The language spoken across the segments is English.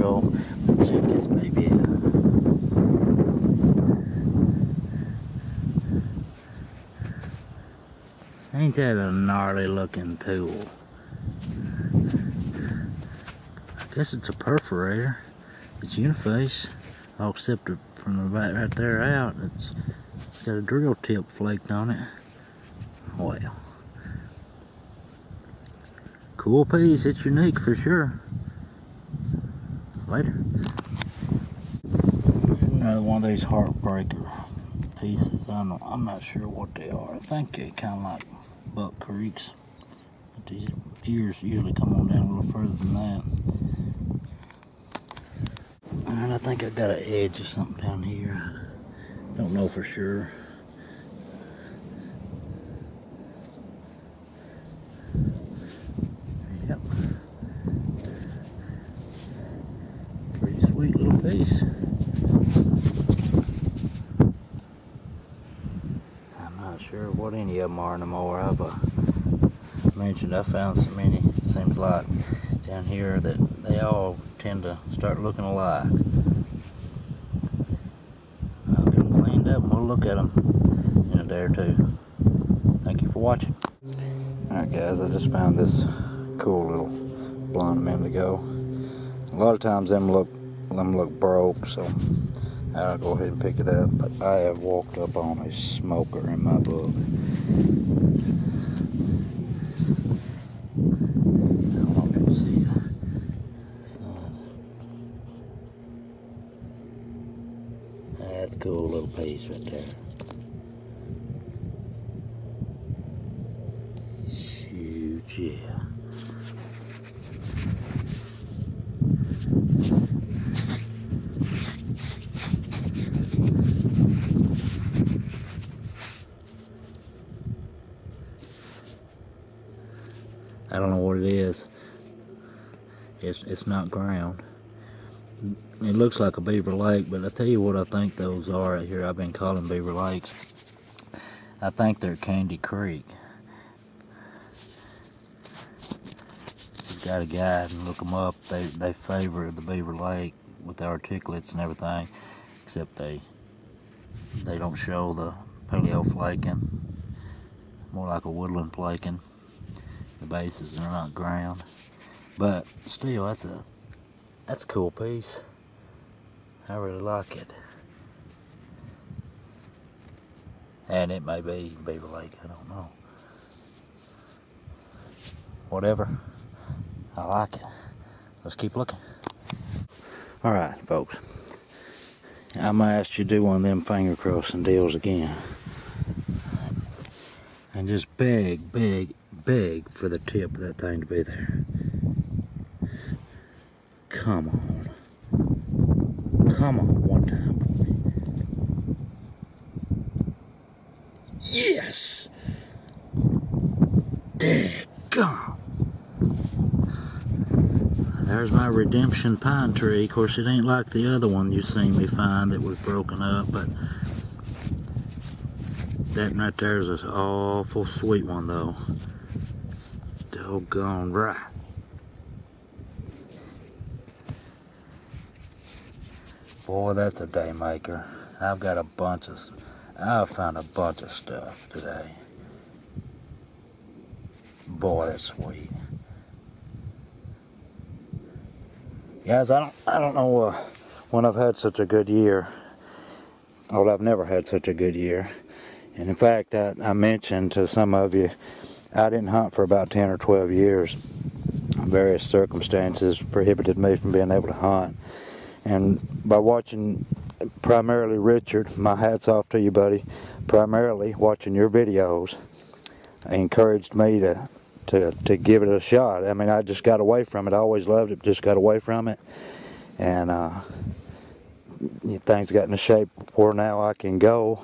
control. Check this baby out. Ain't that a gnarly looking tool? I guess it's a perforator. It's uniface, all except from the back right there out. It's got a drill tip flaked on it. Well, cool piece. It's unique for sure. Later. Another one of these heartbreaker pieces. I'm not sure what they are. I think they're kind of like buck creeks. But these ears usually come on down a little further than that. And I think I got an edge or something down here. I don't know for sure. Yep. Pretty sweet little piece. I'm not sure what any of them are anymore. I've mentioned I found so many. Seems like down here that they all tend to start looking alike. I'll get them cleaned up and we'll look at them in a day or two. Thank you for watching. Alright guys, I just found this cool little blonde a minute ago. A lot of times them look broke, so I'll go ahead and pick it up. But I have walked up on a smoker in my book. I don't know if you'll see it. That's a cool little piece right there. Shoot, yeah. I don't know what it is. It's not ground. It looks like a beaver lake, but I tell you what I think those are right here. I've been calling beaver lakes. I think they're Candy Creek. You've got to guide and look them up. They favor the beaver lake with the articulates and everything, except they don't show the paleo flaking. More like a woodland flaking. The bases are not ground, but still, that's a cool piece. I really like it. And it may be Beaver Lake, I don't know. Whatever. I like it. Let's keep looking. Alright, folks. I'm going to ask you to do one of them finger crossing deals again. And just beg for the tip of that thing to be there. Come on. Come on, one time for me. Yes! Daggone. There's my redemption pine tree. Of course, it ain't like the other one you seen me find that was broken up, but that right there is an awful sweet one, though. Doggone right. Boy, that's a day maker. I've found a bunch of stuff today. Boy, that's sweet. Guys, I don't know when I've had such a good year. Well, I've never had such a good year. And in fact, I mentioned to some of you, I didn't hunt for about 10 or 12 years. Various circumstances prohibited me from being able to hunt. And by watching primarily Richard, my hat's off to you, buddy, primarily watching your videos encouraged me to give it a shot. I mean, I just got away from it. I always loved it, just got away from it. And things got in a shape where now I can go.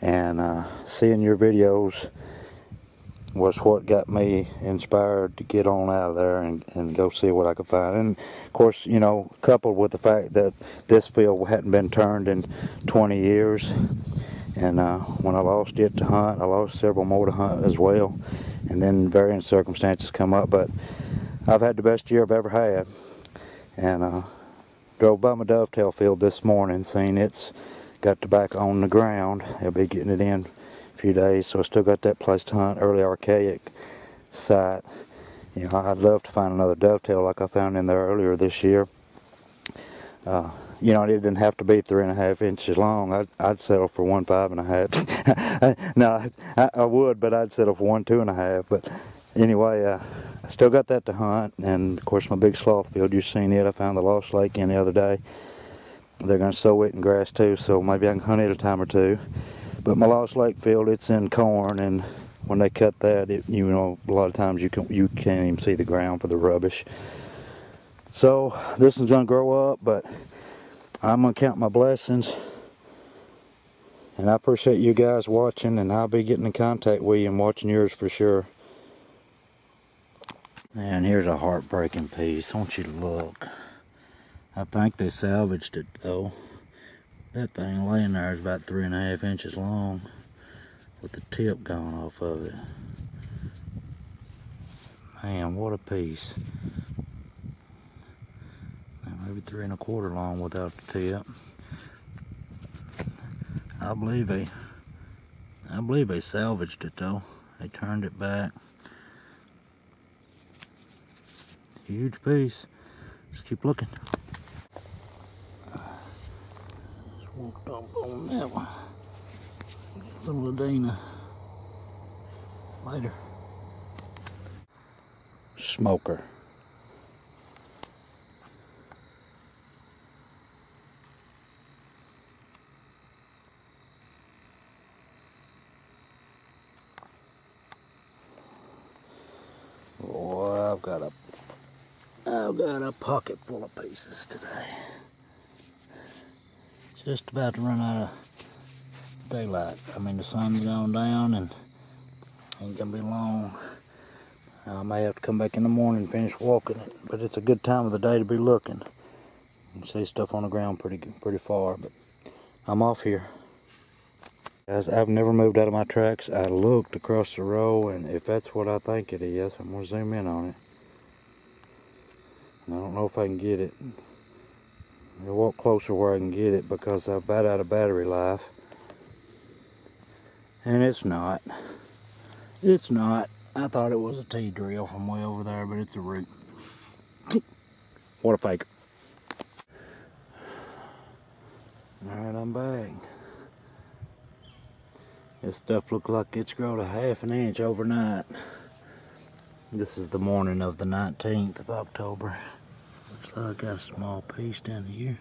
And seeing your videos was what got me inspired to get on out of there and go see what I could find. And of course, you know, coupled with the fact that this field hadn't been turned in 20 years, and when I lost it to hunt, I lost several more to hunt as well, and then varying circumstances come up. But I've had the best year I've ever had, and Drove by my dovetail field this morning, seen it's got tobacco on the ground. They'll be getting it in a few days, so I still got that place to hunt, early archaic site. You know, I'd love to find another dovetail like I found in there earlier this year. You know, it didn't have to be 3.5 inches long. I'd settle for 1 5.5. No, I would, but I'd settle for 1 2.5. But anyway, I still got that to hunt, and of course my big sloth field. You've seen it. I found the lost lake in the other day. They're going to sow it in grass too, so maybe I can hunt it a time or two. But my lost lake field, it's in corn, and when they cut that, you know, a lot of times you can't even see the ground for the rubbish. So this is going to grow up, but I'm going to count my blessings. And I appreciate you guys watching, and I'll be getting in contact with you and watching yours for sure. And here's a heartbreaking piece. I want you to look. I think they salvaged it though. That thing laying there is about 3.5 inches long with the tip gone off of it. Man, what a piece. Maybe 3.25 long without the tip. I believe they salvaged it though. They turned it back. Huge piece. Just keep looking. Just walked up on that one. Little Adina. Later. Smoker. Oh, I've got a pocket full of pieces today. Just about to run out of daylight. I mean, the sun's going down and ain't gonna be long. I may have to come back in the morning and finish walking it, but it's a good time of the day to be looking. You can see stuff on the ground pretty far, but I'm off here. Guys, I've never moved out of my tracks. I looked across the row, and if that's what I think it is, I'm gonna zoom in on it. And I don't know if I can get it. I'll walk closer where I can get it because I'm about out of battery life. And it's not. It's not. I thought it was a T-drill from way over there, but it's a root. What a faker. Alright, I'm back. This stuff looks like it's grown a 1/2 inch overnight. This is the morning of the 19th of October. Looks like I got a small piece down here.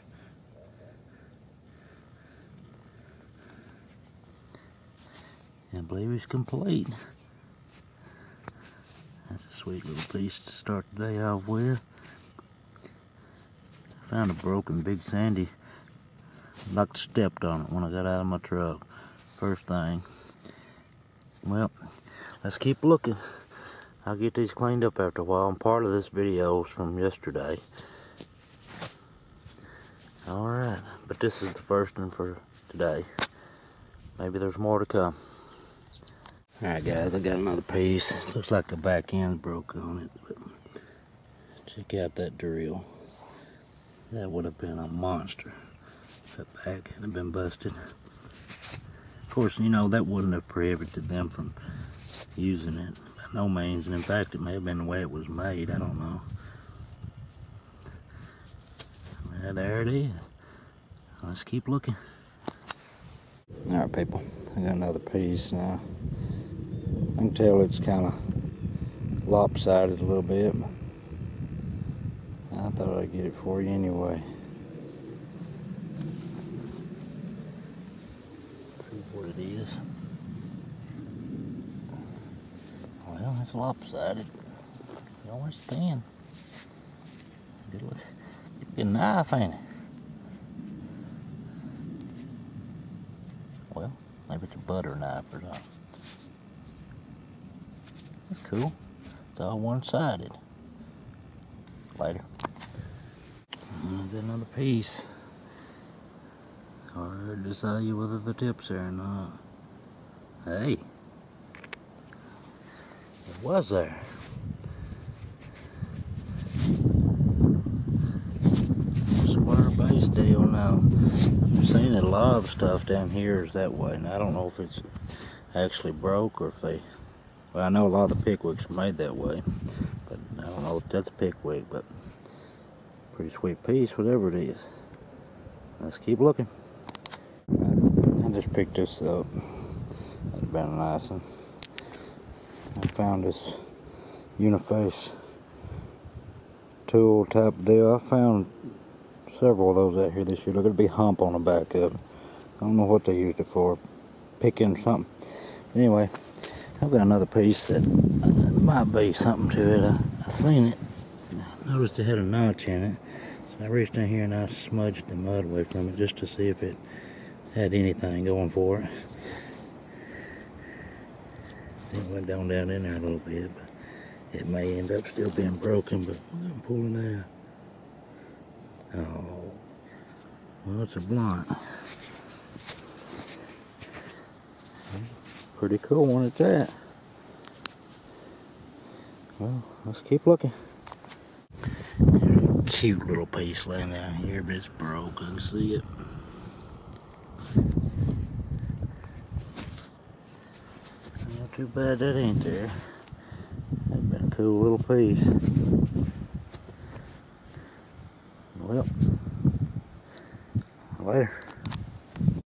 I believe it's complete. That's a sweet little piece to start the day off with. I found a broken big sandy. Like stepped on it when I got out of my truck. First thing. Well, let's keep looking. I'll get these cleaned up after a while. And part of this video is from yesterday. Alright, but this is the first one for today. Maybe there's more to come. Alright guys, I got another piece. Looks like the back end broke on it, but check out that drill. That would have been a monster. That back had been busted. Of course, you know, that wouldn't have prohibited them from using it by no means, and in fact it may have been the way it was made. I don't know. Well, there it is. Let's keep looking. Alright people, I got another piece now. I can tell it's kind of lopsided a little bit, but I thought I'd get it for you anyway. See what it is. Well, it's lopsided. Oh, it's thin. Good look. It'd be a knife, ain't it? Well, maybe it's a butter knife or something. That's cool. It's all one-sided. Later. Got another piece. Hard to decide whether the tip's there or not. Hey. It was there. Square that a lot of the stuff down here is that way. And I don't know if it's actually broke or if they, well, I know a lot of the pickwicks are made that way, but I don't know if that's a pickwick, but pretty sweet piece, whatever it is. Let's keep looking. I just picked this up. That's been a nice one. I found this uniface tool type deal. I found several of those out here this year. Look at the big hump on the back of it. I don't know what they used it for, picking something. Anyway, I've got another piece that might be something to it. I seen it. I noticed it had a notch in it. So I reached in here and I smudged the mud away from it just to see if it had anything going for it. It went down in there a little bit, but it may end up still being broken, but I'm pulling it out. Oh, well, it's a blunt. Pretty cool one at that. Well, let's keep looking. Cute little piece laying down here, but it's broke. I can see it. Not too bad that ain't there. That'd been a cool little piece. Well, later.